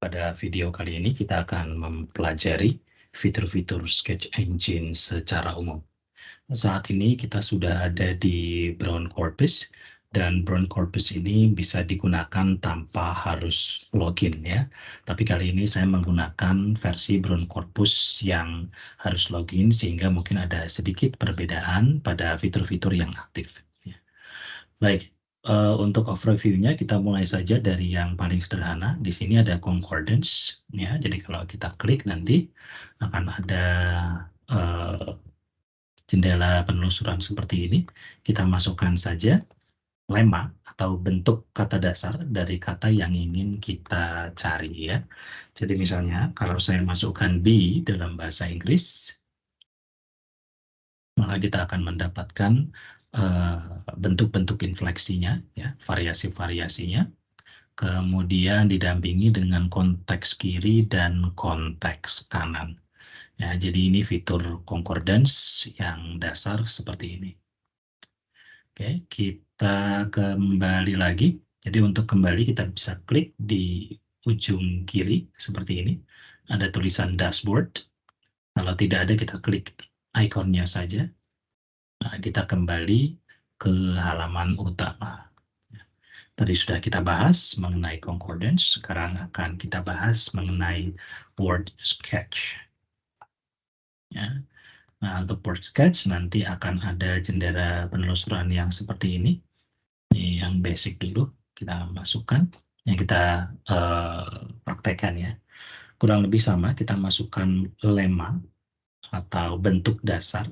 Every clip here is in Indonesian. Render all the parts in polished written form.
Pada video kali ini kita akan mempelajari fitur-fitur Sketch Engine secara umum. Saat ini kita sudah ada di Brown Corpus dan Brown Corpus ini bisa digunakan tanpa harus login ya. Tapi kali ini saya menggunakan versi Brown Corpus yang harus login sehingga mungkin ada sedikit perbedaan pada fitur-fitur yang aktif. Baik, untuk overview-nya kita mulai saja dari yang paling sederhana. Di sini ada concordance, ya. Jadi kalau kita klik nanti akan ada jendela penelusuran seperti ini. Kita masukkan saja lemma atau bentuk kata dasar dari kata yang ingin kita cari ya. Jadi misalnya kalau saya masukkan be dalam bahasa Inggris, maka kita akan mendapatkan bentuk-bentuk infleksinya, ya, variasi-variasinya, kemudian didampingi dengan konteks kiri dan konteks kanan. Ya, jadi ini fitur concordance yang dasar seperti ini. Oke, kita kembali lagi. Jadi untuk kembali kita bisa klik di ujung kiri seperti ini. Ada tulisan dashboard. Kalau tidak ada kita klik ikonnya saja. Nah, kita kembali ke halaman utama. Tadi sudah kita bahas mengenai concordance, sekarang akan kita bahas mengenai word sketch. Ya. Nah, untuk word sketch nanti akan ada jendela penelusuran yang seperti ini. Ini yang basic dulu kita masukkan, yang kita praktekkan ya. Kurang lebih sama, kita masukkan lemma atau bentuk dasar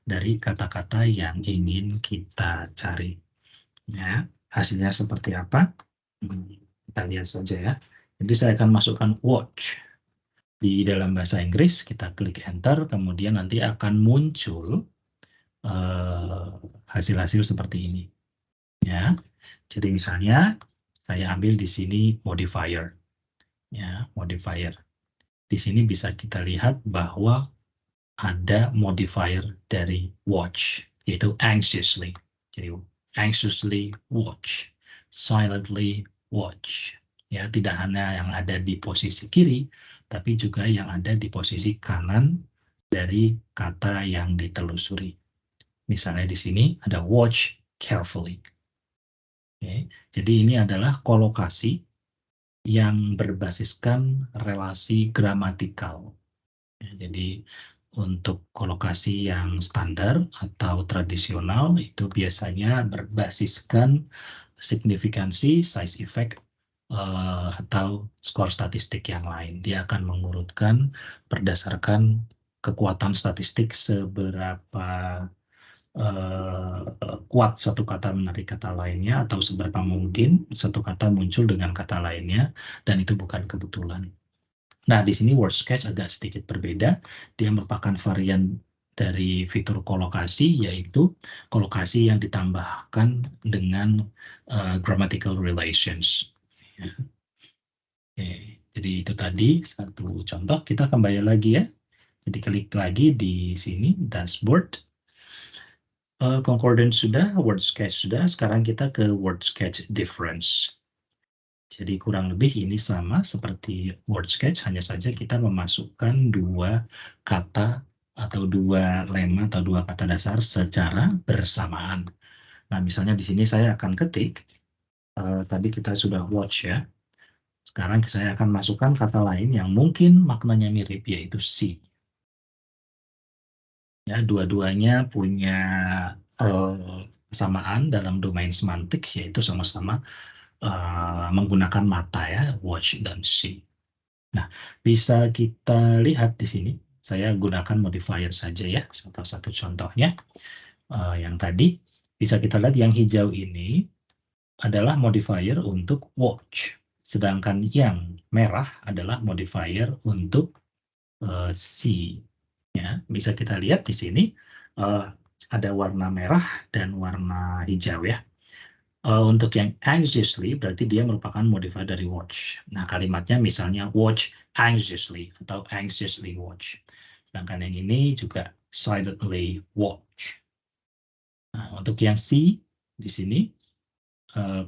dari kata-kata yang ingin kita cari. Ya, hasilnya seperti apa? Kita lihat saja ya. Jadi saya akan masukkan watch di dalam bahasa Inggris. Kita klik enter, kemudian nanti akan muncul hasil-hasil seperti ini. Ya, jadi misalnya saya ambil di sini modifier. Ya, modifier. Di sini bisa kita lihat bahwa ada modifier dari watch, yaitu anxiously. Jadi anxiously watch, silently watch. Ya, tidak hanya yang ada di posisi kiri, tapi juga yang ada di posisi kanan dari kata yang ditelusuri. Misalnya di sini ada watch carefully. Oke, jadi ini adalah kolokasi yang berbasiskan relasi gramatikal. Jadi untuk kolokasi yang standar atau tradisional itu biasanya berbasiskan signifikansi, size effect, atau skor statistik yang lain. Dia akan mengurutkan berdasarkan kekuatan statistik seberapa kuat satu kata menarik kata lainnya atau seberapa mungkin satu kata muncul dengan kata lainnya, dan itu bukan kebetulan. Nah, di sini word sketch agak sedikit berbeda. Dia merupakan varian dari fitur kolokasi, yaitu kolokasi yang ditambahkan dengan grammatical relations. Ya. Oke, jadi itu tadi satu contoh. Kita kembali lagi ya. Jadi klik lagi di sini, dashboard. Concordance sudah, word sketch sudah. Sekarang kita ke word sketch difference. Jadi kurang lebih ini sama seperti word sketch, hanya saja kita memasukkan dua kata atau dua lemma atau dua kata dasar secara bersamaan. Nah, misalnya di sini saya akan ketik, tadi kita sudah watch ya. Sekarang saya akan masukkan kata lain yang mungkin maknanya mirip, yaitu see. Ya, dua-duanya punya kesamaan dalam domain semantik, yaitu sama-sama menggunakan mata ya, watch dan see. Nah, bisa kita lihat di sini, saya gunakan modifier saja ya, salah satu contohnya. Yang tadi, bisa kita lihat yang hijau ini adalah modifier untuk watch, sedangkan yang merah adalah modifier untuk see. Ya, bisa kita lihat di sini ada warna merah dan warna hijau ya. Untuk yang anxiously berarti dia merupakan modifier dari watch. Nah, kalimatnya misalnya watch anxiously atau anxiously watch. Sedangkan yang ini juga silently watch. Nah, untuk yang see di sini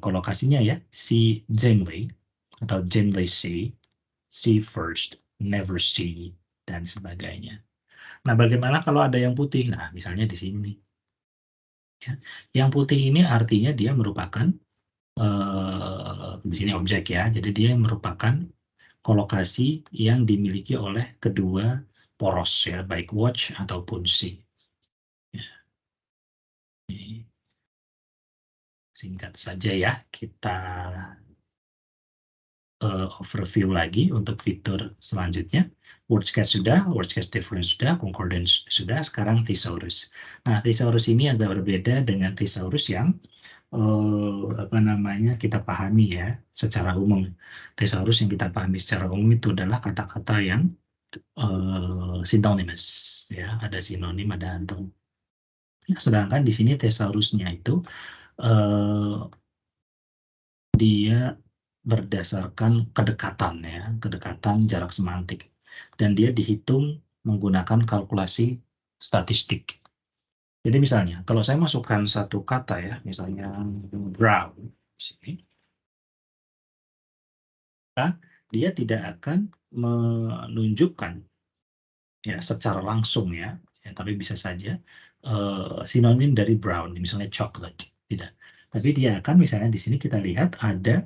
kolokasinya ya, see dimly atau dimly see. see first, never see, dan sebagainya. Nah, bagaimana kalau ada yang putih? Nah, misalnya di sini. Ya. Yang putih ini artinya dia merupakan, di sini objek ya, jadi dia merupakan kolokasi yang dimiliki oleh kedua poros ya, baik watch ataupun see. Ya. Ini singkat saja ya, kita overview lagi untuk fitur selanjutnya. Word case sudah, word case difference sudah, concordance sudah, sekarang thesaurus. Nah, thesaurus ini agak berbeda dengan thesaurus yang kita pahami ya secara umum. Thesaurus yang kita pahami secara umum itu adalah kata-kata yang synonymous ya, ada sinonim, ada antonim. Ya, sedangkan di sini thesaurusnya itu dia berdasarkan kedekatan ya, kedekatan jarak semantik, dan dia dihitung menggunakan kalkulasi statistik. Jadi misalnya kalau saya masukkan satu kata ya, misalnya brown di sini, dia tidak akan menunjukkan ya secara langsung ya, tapi bisa saja sinonim dari brown, misalnya chocolate, tidak. Tapi dia akan misalnya di sini kita lihat ada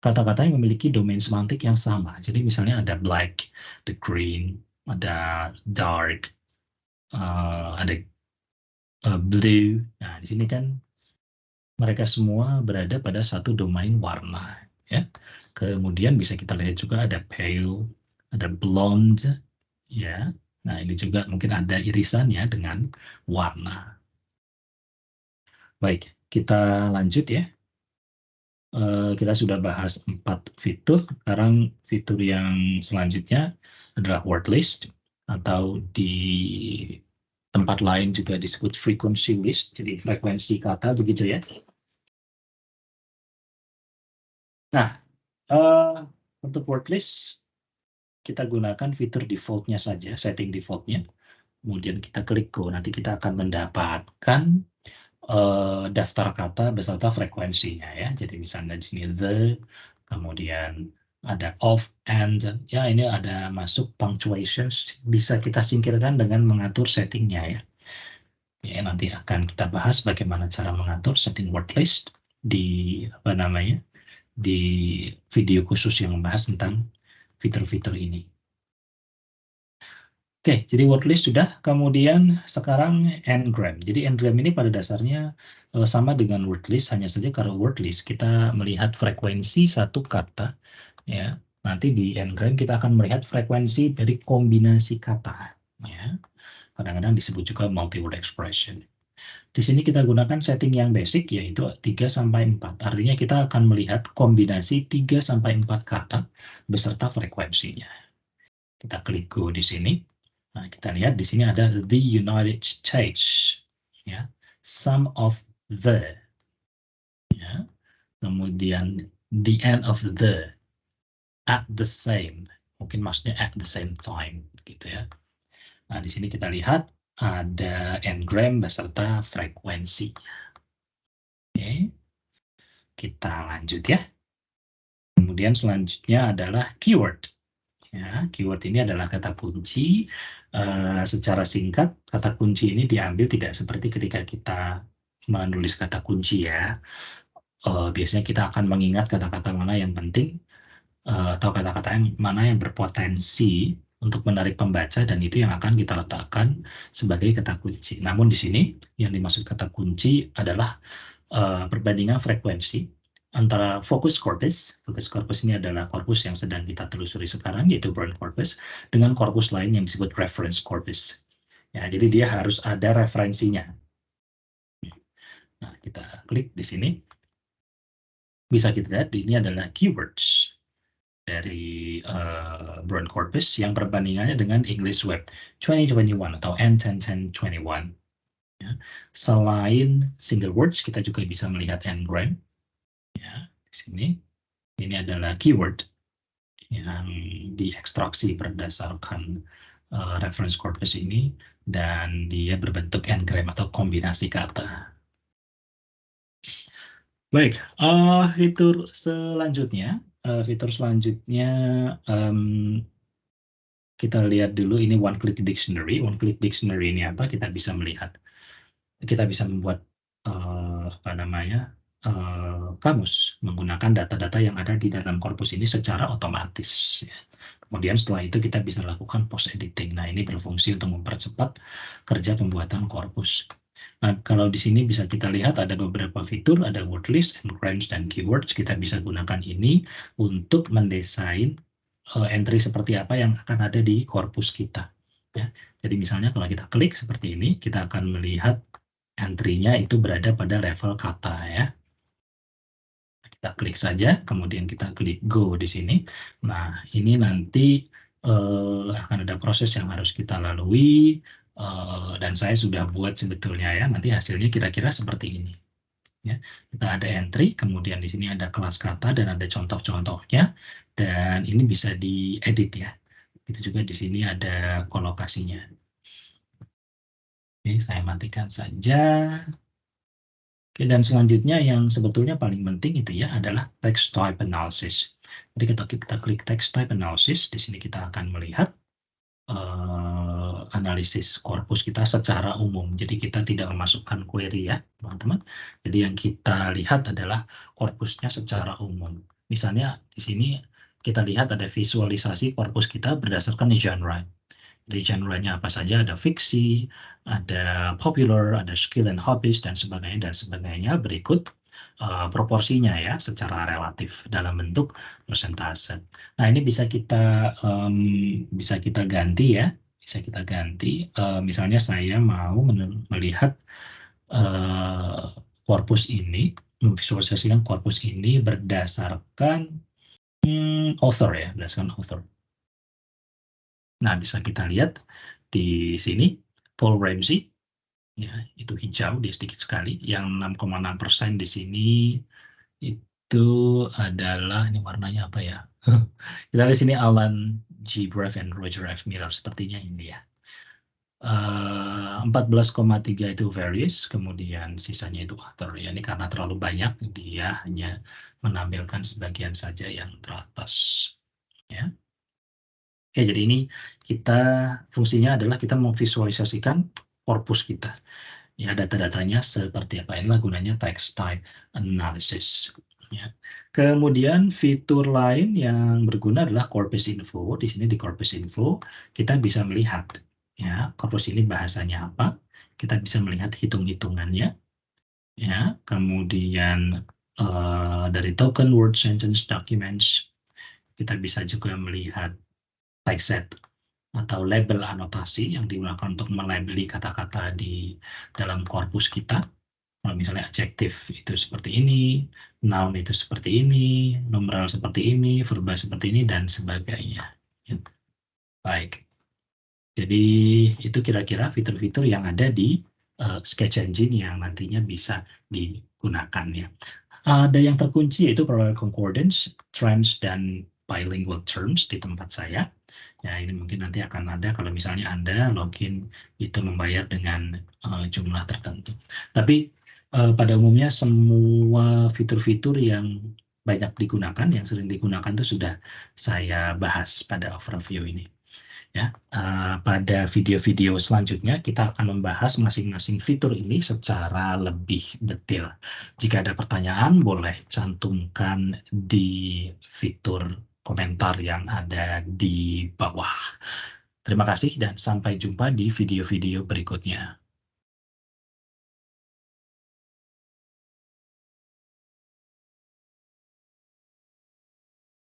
kata-kata yang memiliki domain semantik yang sama. Jadi misalnya ada black, the green, ada dark, ada blue. Nah, di sini kan mereka semua berada pada satu domain warna. Ya. Kemudian bisa kita lihat juga ada pale, ada blonde, ya. Nah, ini juga mungkin ada irisannya dengan warna. Baik, kita lanjut ya. Kita sudah bahas 4 fitur. Sekarang fitur yang selanjutnya adalah word list, atau di tempat lain juga disebut frequency list, jadi frekuensi kata begitu ya. Nah, untuk word list kita gunakan fitur defaultnya saja, setting defaultnya. Kemudian kita klik go, nanti kita akan mendapatkan daftar kata beserta frekuensinya ya. Jadi misalnya di sini the, kemudian ada of, and, ya ini ada masuk punctuations, bisa kita singkirkan dengan mengatur settingnya ya. Ya, nanti akan kita bahas bagaimana cara mengatur setting word list di di video khusus yang membahas tentang fitur-fitur ini. Oke, jadi word list sudah, kemudian sekarang n-gram. Jadi n-gram ini pada dasarnya sama dengan word list, hanya saja kalau word list kita melihat frekuensi satu kata, ya. Nanti di n-gram kita akan melihat frekuensi dari kombinasi kata, ya. Kadang-kadang disebut juga multi-word expression. Di sini kita gunakan setting yang basic, yaitu 3-4. Artinya kita akan melihat kombinasi 3-4 kata beserta frekuensinya. Kita klik go di sini. Nah, kita lihat di sini ada the United States, ya, some of the, ya, kemudian the end of the, at the same, mungkin maksudnya at the same time, gitu ya. Nah, di sini kita lihat ada n-gram beserta frekuensi. Oke, kita lanjut ya. Kemudian selanjutnya adalah keyword. Ya, keyword ini adalah kata kunci. Secara singkat, kata kunci ini diambil tidak seperti ketika kita menulis kata kunci ya. Biasanya kita akan mengingat kata-kata mana yang penting, atau kata-kata mana yang berpotensi untuk menarik pembaca, dan itu yang akan kita letakkan sebagai kata kunci. Namun di sini yang dimaksud kata kunci adalah perbandingan frekuensi antara focus corpus ini adalah korpus yang sedang kita telusuri sekarang, yaitu brown corpus, dengan korpus lain yang disebut reference corpus. Ya, jadi dia harus ada referensinya. Nah, kita klik di sini. Bisa kita lihat di sini adalah keywords dari brown corpus yang perbandingannya dengan English Web 2021 atau N101021. Ya. Selain single words, kita juga bisa melihat n-gram. Ya, di sini ini adalah keyword yang diekstraksi berdasarkan reference corpus ini, dan dia berbentuk n-gram atau kombinasi kata. Baik, fitur selanjutnya fitur selanjutnya kita lihat dulu ini one click dictionary. One click dictionary ini apa? Kita bisa melihat, kita bisa membuat kamus menggunakan data-data yang ada di dalam korpus ini secara otomatis. Kemudian setelah itu kita bisa lakukan post editing. Nah, ini berfungsi untuk mempercepat kerja pembuatan korpus. Nah, kalau di sini bisa kita lihat ada beberapa fitur, ada word list, engrams, dan keywords. Kita bisa gunakan ini untuk mendesain entry seperti apa yang akan ada di korpus kita. Ya. Jadi misalnya kalau kita klik seperti ini, kita akan melihat entry-nya itu berada pada level kata ya. Kita klik saja, kemudian kita klik go di sini. Nah, ini nanti akan ada proses yang harus kita lalui, dan saya sudah buat sebetulnya ya, nanti hasilnya kira-kira seperti ini. Ya, kita ada entry, kemudian di sini ada kelas kata dan ada contoh-contohnya, dan ini bisa diedit ya. Itu juga di sini ada kolokasinya. Oke, saya matikan saja. Oke, dan selanjutnya yang sebetulnya paling penting itu ya adalah text type analysis. Jadi kita klik text type analysis, di sini kita akan melihat analisis korpus kita secara umum. Jadi kita tidak memasukkan query ya, teman-teman. Jadi yang kita lihat adalah korpusnya secara umum. Misalnya di sini kita lihat ada visualisasi korpus kita berdasarkan genre. Dari genre-nya apa saja, ada fiksi, ada popular, ada skill and hobbies, dan sebagainya. Berikut proporsinya ya, secara relatif dalam bentuk persentase. Nah, ini bisa kita ganti ya, bisa kita ganti. Misalnya saya mau melihat korpus ini, memvisualisasikan korpus ini berdasarkan author ya, berdasarkan author. Nah, bisa kita lihat di sini, Paul Ramsey, ya, itu hijau, dia sedikit sekali. Yang 6,6% di sini itu adalah, ini warnanya apa ya? Kita lihat sini Alan G. Braff and Roger F. Miller, sepertinya ini ya. 14,3 itu various, kemudian sisanya itu other. Ya, ini karena terlalu banyak, dia hanya menampilkan sebagian saja yang teratas. Ya. Oke, jadi ini fungsinya adalah kita memvisualisasikan korpus kita. Ya, data-datanya seperti apa. Inilah gunanya text type analysis. Ya. Kemudian fitur lain yang berguna adalah corpus info. Di sini di corpus info kita bisa melihat ya korpus ini bahasanya apa. Kita bisa melihat hitung-hitungannya. Ya, kemudian dari token, word, sentence, documents, kita bisa juga melihat text set atau label anotasi yang digunakan untuk melabeli kata-kata di dalam korpus kita. Misalnya adjektif itu seperti ini, noun itu seperti ini, numeral seperti ini, verba seperti ini, dan sebagainya. Baik. Jadi itu kira-kira fitur-fitur yang ada di Sketch Engine yang nantinya bisa digunakan ya. Ada yang terkunci yaitu parallel concordance, trends, dan bilingual terms di tempat saya. Ya, ini mungkin nanti akan ada kalau misalnya Anda login itu membayar dengan jumlah tertentu. Tapi pada umumnya semua fitur-fitur yang banyak digunakan, yang sering digunakan itu sudah saya bahas pada overview ini. Ya, pada video-video selanjutnya kita akan membahas masing-masing fitur ini secara lebih detail. Jika ada pertanyaan, boleh cantumkan di fitur komentar yang ada di bawah. Terima kasih dan sampai jumpa di video-video berikutnya.